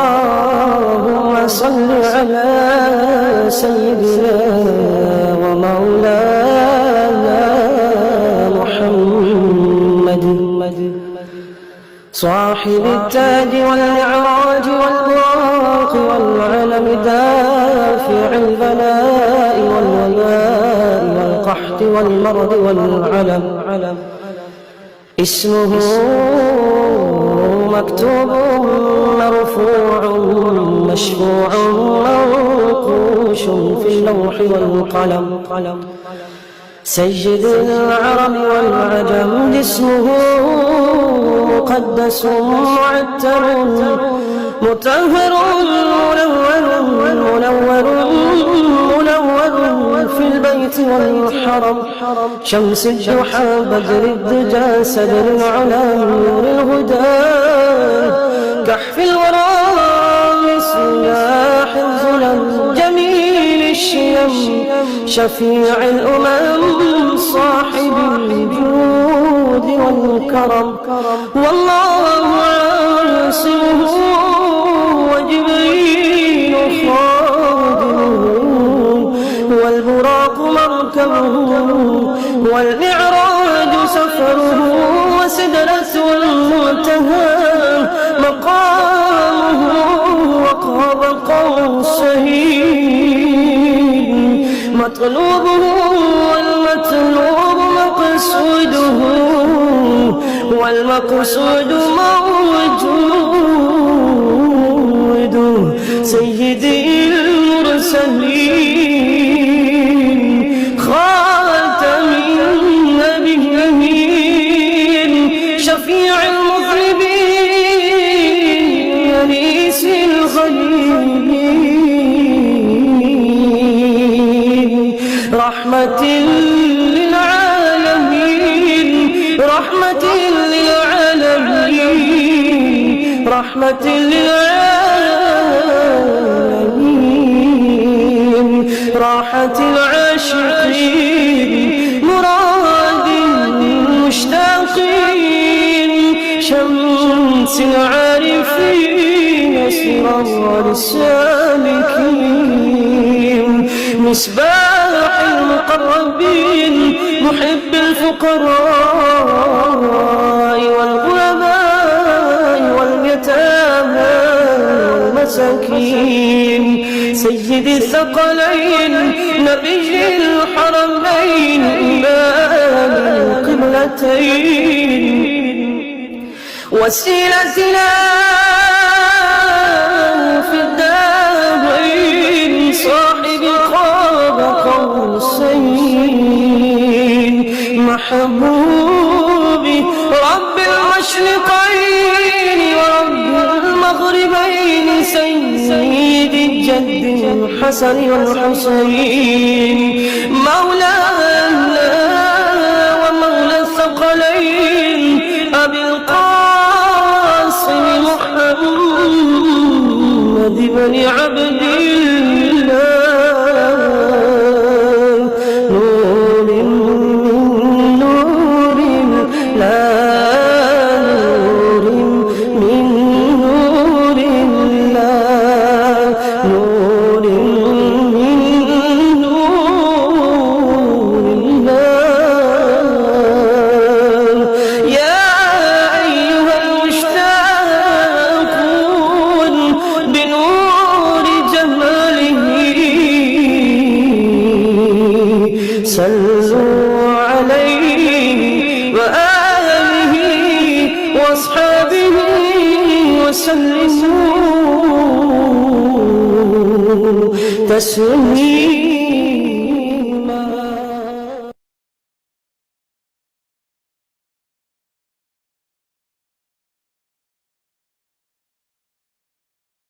اللهم صل على سيدنا ومولانا محمد صاحب التاج والمعراج والبراق والعلم دافع البلاء والوباء والقحط والمرض والعلم اسمه مكتوب مرفوع مشفوع منقوش في اللوح والقلم سيد العرب والعجم جسمه مقدس معتر مطهر منور في البيت والحرم شمس الضحى بدر الدجى سدر العلا نور الهدى كحف الورى مصباح الظلم جميل الشيم شفيع الأمم صاحب الجود والكرم والله عاصمه وجبريل خادمه والبراق مركبه والمعراج سفره وسدرة المنتهى مقامه وقاب قوسين مطلوبه والمطلوب مقصوده والمقصود موجود سيدي المرسلين خاتم النبيين شفيع المذنبين أنيس الغليل رحمة للعالمين رحمة للعالمين رحمة للعالمين راحة العاشقين مراد المشتاقين شمس العارفين سرار السالكين مصباح المقربين محب الفقراء والغرباء واليتامى والمساكين سيد الثقلين نبي الحرمين إمام القبلتين وسيلتنا في الدارين صاحب قاب قوسين محبوبي رب المشرقين ورب المغربين سيد الجد الحسن والحسين مولانا ومولى الثقلين أبي القاسم محمد بن عبد الله نور من نور لا نور من نور الله نور من نور الله يا أيها المشتاقون بنور جماله صلوا عليه وآله وأصحابه وسلموا تسليما